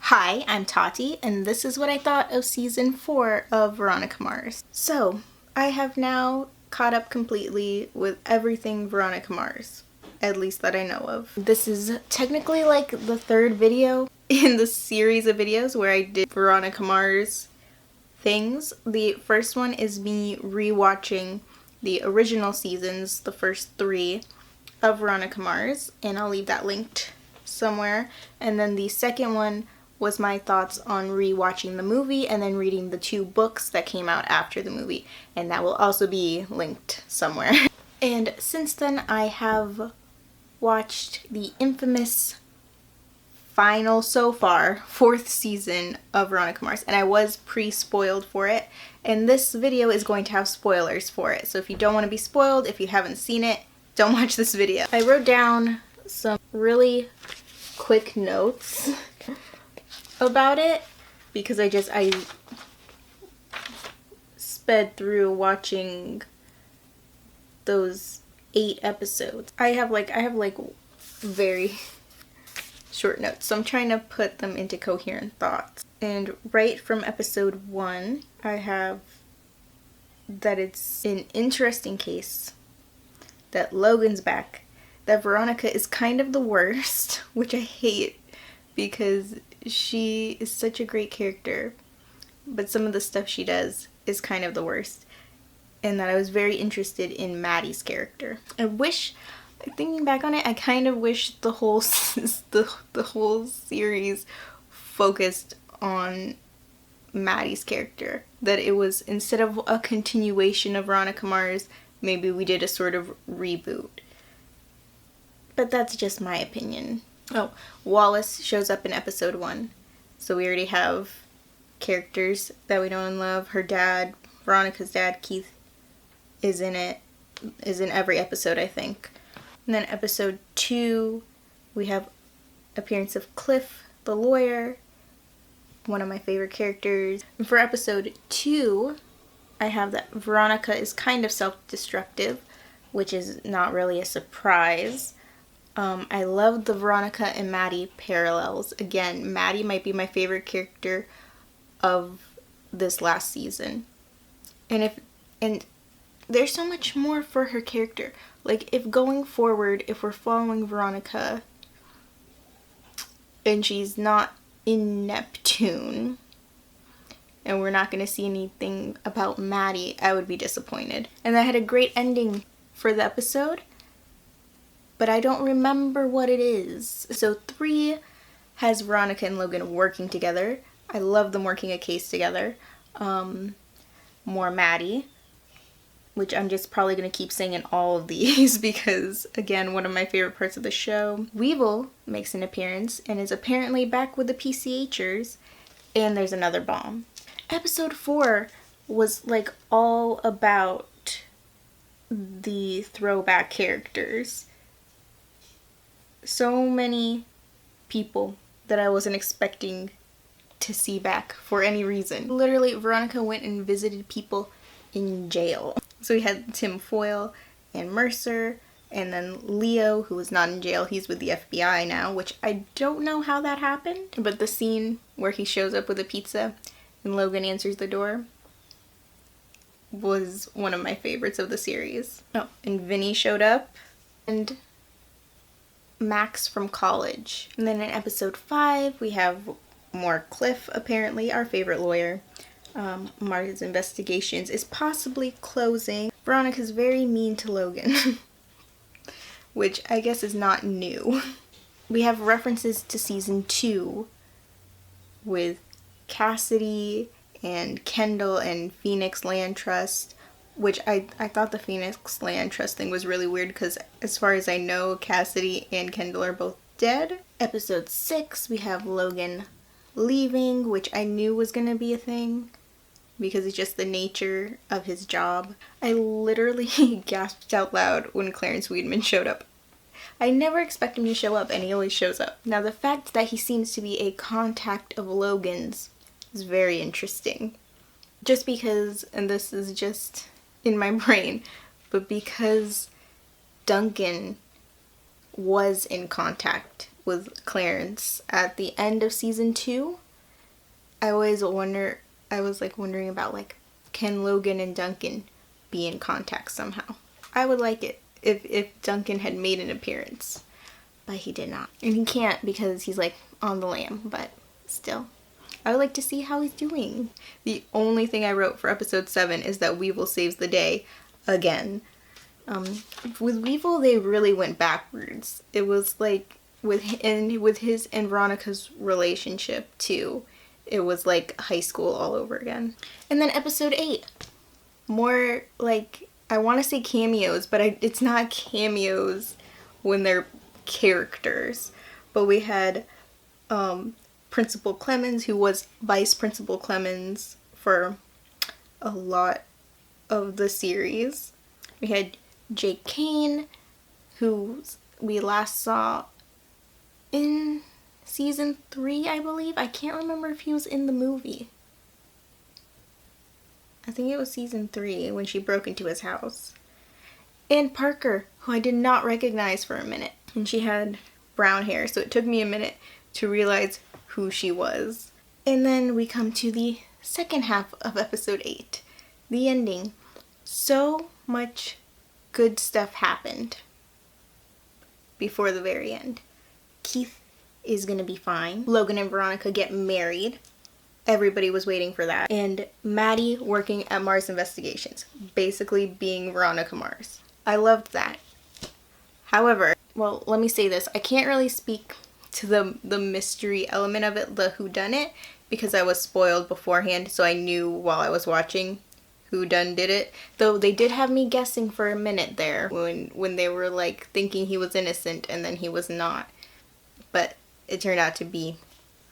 Hi, I'm Tati, and this is what I thought of season 4 of Veronica Mars. So, I have now caught up completely with everything Veronica Mars, at least that I know of. This is technically like the third video in the series of videos where I did Veronica Mars things. The first one is me rewatching the original seasons, the first 3 of Veronica Mars, and I'll leave that linked somewhere. And then the second one was my thoughts on rewatching the movie and then reading the 2 books that came out after the movie, and that will also be linked somewhere. And since then I have watched the infamous final, so far, 4th season of Veronica Mars, and I was pre-spoiled for it, and this video is going to have spoilers for it. So if you don't want to be spoiled, if you haven't seen it, don't watch this video. I wrote down some really quick notes about it because I sped through watching those 8 episodes. I have like very short notes, so I'm trying to put them into coherent thoughts. And right from episode 1, I have that it's an interesting case, that Logan's back, that Veronica is kind of the worst, which I hate because she is such a great character, but some of the stuff she does is kind of the worst, and that I was very interested in Maddie's character. Thinking back on it, I kind of wish the whole the whole series focused on Maddie's character. That it was, instead of a continuation of Veronica Mars, maybe we did a sort of reboot. But that's just my opinion. Oh, Wallace shows up in episode 1. So we already have characters that we know and love. Her dad, Veronica's dad, Keith, is in every episode, I think. And then episode 2, we have appearance of Cliff, the lawyer, one of my favorite characters. And for episode 2, I have that Veronica is kind of self-destructive, which is not really a surprise. I love the Veronica and Maddie parallels. Again, Maddie might be my favorite character of this last season. And there's so much more for her character. Like, if going forward, if we're following Veronica and she's not in Neptune and we're not going to see anything about Maddie, I would be disappointed. And that had a great ending for the episode, but I don't remember what it is. So 3 has Veronica and Logan working together. I love them working a case together. More Maddie, which I'm just probably going to keep saying in all of these because, again, one of my favorite parts of the show. Weevil makes an appearance and is apparently back with the PCHers, and there's another bomb. Episode 4 was like all about the throwback characters. So many people that I wasn't expecting to see back for any reason. Literally, Veronica went and visited people in jail. So we had Tim Foyle and Mercer, and then Leo, who was not in jail. He's with the FBI now, which I don't know how that happened. But the scene where he shows up with a pizza and Logan answers the door was one of my favorites of the series. Oh, and Vinny showed up, and Max from college. And then in episode 5, we have more Cliff, apparently, our favorite lawyer. Marta's investigations is possibly closing. Veronica's very mean to Logan, which I guess is not new. We have references to season 2 with Cassidy and Kendall and Phoenix Land Trust, which I thought the Phoenix Land Trust thing was really weird because as far as I know, Cassidy and Kendall are both dead. Episode 6, we have Logan leaving, which I knew was going to be a thing because it's just the nature of his job. I literally gasped out loud when Clarence Weedman showed up. I never expect him to show up, and he always shows up. Now, the fact that he seems to be a contact of Logan's is very interesting. Just because, and this is just in my brain, but because Duncan was in contact with Clarence at the end of season 2. I was wondering about, like, can Logan and Duncan be in contact somehow? I would like it if Duncan had made an appearance, but he did not. And he can't because he's, like, on the lam, but still. I would like to see how he's doing. The only thing I wrote for episode 7 is that Weevil saves the day again. With Weevil, they really went backwards. It was like with his and Veronica's relationship too. It was like high school all over again. And then episode 8, more like, I want to say cameos, but it's not cameos when they're characters. But we had Principal Clemens, who was Vice Principal Clemens for a lot of the series. We had Jake Kane, who we last saw in season 3, I believe. I can't remember if he was in the movie. I think it was season 3 when she broke into his house. And Parker, who I did not recognize for a minute. And she had brown hair, so it took me a minute to realize who she was. And then we come to the second half of episode 8, the ending. So much good stuff happened before the very end. Keith is gonna be fine. Logan and Veronica get married. Everybody was waiting for that. And Maddie working at Mars Investigations, basically being Veronica Mars. I loved that. However, well, let me say this. I can't really speak to the mystery element of it, the whodunit, because I was spoiled beforehand, so I knew while I was watching who done did it. Though they did have me guessing for a minute there when they were like thinking he was innocent and then he was not. But it turned out to be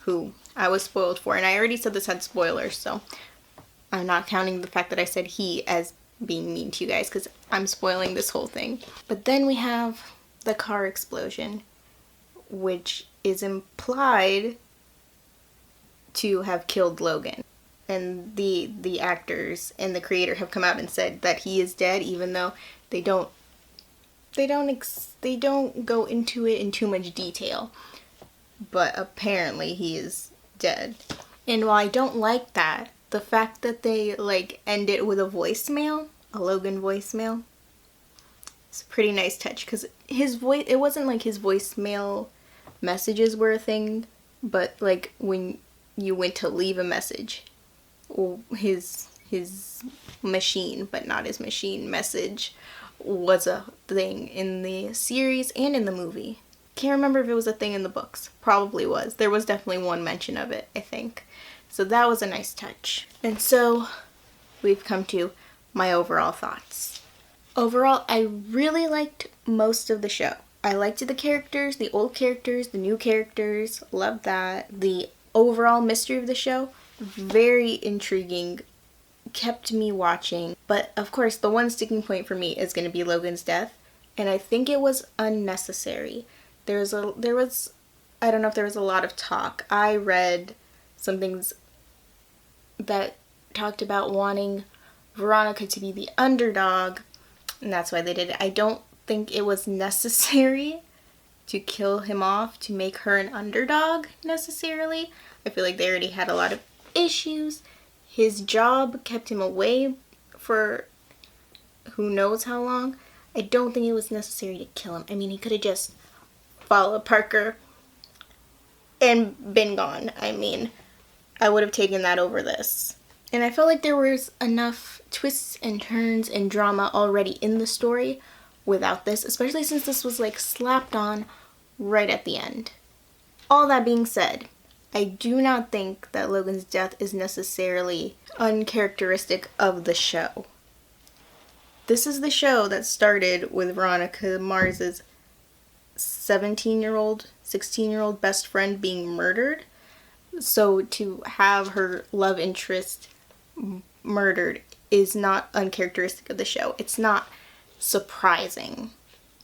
who I was spoiled for. And I already said this had spoilers, so I'm not counting the fact that I said he as being mean to you guys, because I'm spoiling this whole thing. But then we have the car explosion, which is implied to have killed Logan. And the actors and the creator have come out and said that he is dead, even though they don't go into it in too much detail. But apparently he is dead. And while I don't like that, the fact that they like end it with a voicemail, a Logan voicemail, it's a pretty nice touch, because his voice, it wasn't like his voicemail messages were a thing, but like when you went to leave a message, his machine, but not his machine message, was a thing in the series and in the movie. Can't remember if it was a thing in the books. Probably was. There was definitely one mention of it, I think. So that was a nice touch. And so we've come to my overall thoughts. Overall, I really liked most of the show. I liked the characters, the old characters, the new characters. Loved that. The overall mystery of the show, very intriguing, kept me watching. But of course, the one sticking point for me is going to be Logan's death, and I think it was unnecessary. There was I don't know if there was a lot of talk. I read some things that talked about wanting Veronica to be the underdog, and that's why they did it. I don't think it was necessary to kill him off to make her an underdog necessarily. I feel like they already had a lot of issues. His job kept him away for who knows how long. I don't think it was necessary to kill him. I mean, he could have just followed Parker and been gone. I mean, I would have taken that over this. And I felt like there was enough twists and turns and drama already in the story without this, especially since this was like slapped on right at the end. All that being said, I do not think that Logan's death is necessarily uncharacteristic of the show. This is the show that started with Veronica Mars's 17-year-old, 16-year-old best friend being murdered. So to have her love interest murdered is not uncharacteristic of the show. It's not surprising.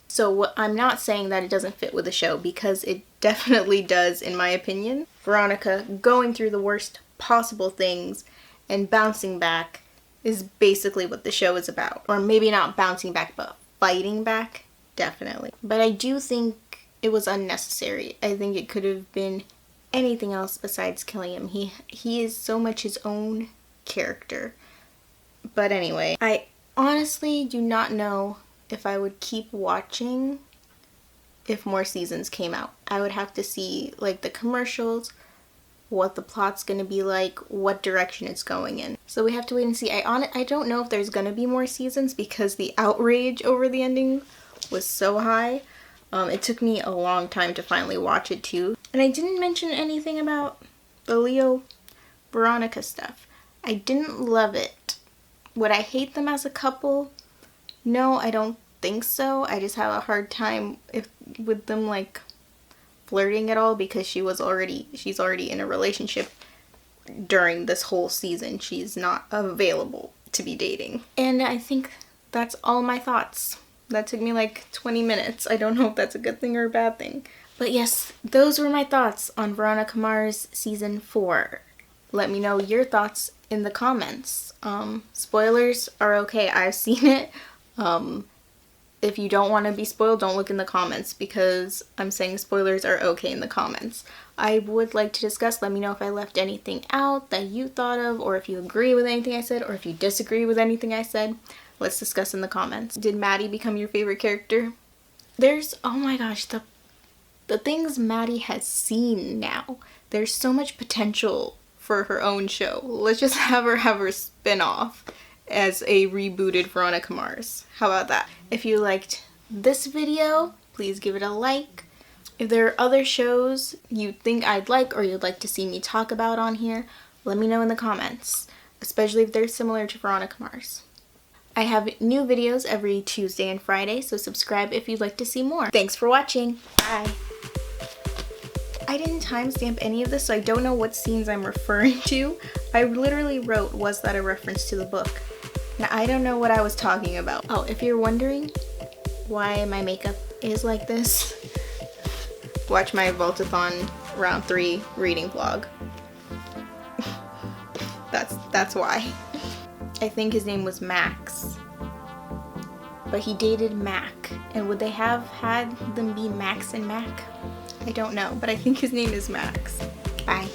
So I'm not saying that it doesn't fit with the show, because it definitely does, in my opinion. Veronica going through the worst possible things and bouncing back is basically what the show is about. Or maybe not bouncing back, but fighting back, definitely. But I do think it was unnecessary. I think it could have been anything else besides killing him. He is so much his own character. But anyway, I honestly do not know if I would keep watching if more seasons came out. I would have to see like the commercials, what the plot's gonna be like, what direction it's going in. So we have to wait and see. I don't know if there's gonna be more seasons because the outrage over the ending was so high. It took me a long time to finally watch it too. And I didn't mention anything about the Leo Veronica stuff. I didn't love it. Would I hate them as a couple? No, I don't think so. I just have a hard time with them like flirting at all because she's already in a relationship during this whole season. She's not available to be dating. And I think that's all my thoughts. That took me like 20 minutes. I don't know if that's a good thing or a bad thing. But yes, those were my thoughts on Veronica Mars season 4. Let me know your thoughts in the comments. Spoilers are okay. I've seen it. If you don't want to be spoiled, don't look in the comments because I'm saying spoilers are okay in the comments. I would like to discuss. Let me know if I left anything out that you thought of, or if you agree with anything I said, or if you disagree with anything I said. Let's discuss in the comments. Did Maddie become your favorite character? Oh my gosh, the things Maddie has seen now. There's so much potential for her own show. Let's just have her spin-off as a rebooted Veronica Mars. How about that? If you liked this video, please give it a like. If there are other shows you think I'd like or you'd like to see me talk about on here, let me know in the comments, especially if they're similar to Veronica Mars. I have new videos every Tuesday and Friday, so subscribe if you'd like to see more. Thanks for watching. Bye. I didn't timestamp any of this, so I don't know what scenes I'm referring to. I literally wrote, was that a reference to the book? Now, I don't know what I was talking about. Oh, if you're wondering why my makeup is like this, watch my Vaultathon round 3 reading vlog. That's why. I think his name was Max, but he dated Mac. And would they have had them be Max and Mac? I don't know, but I think his name is Max. Bye.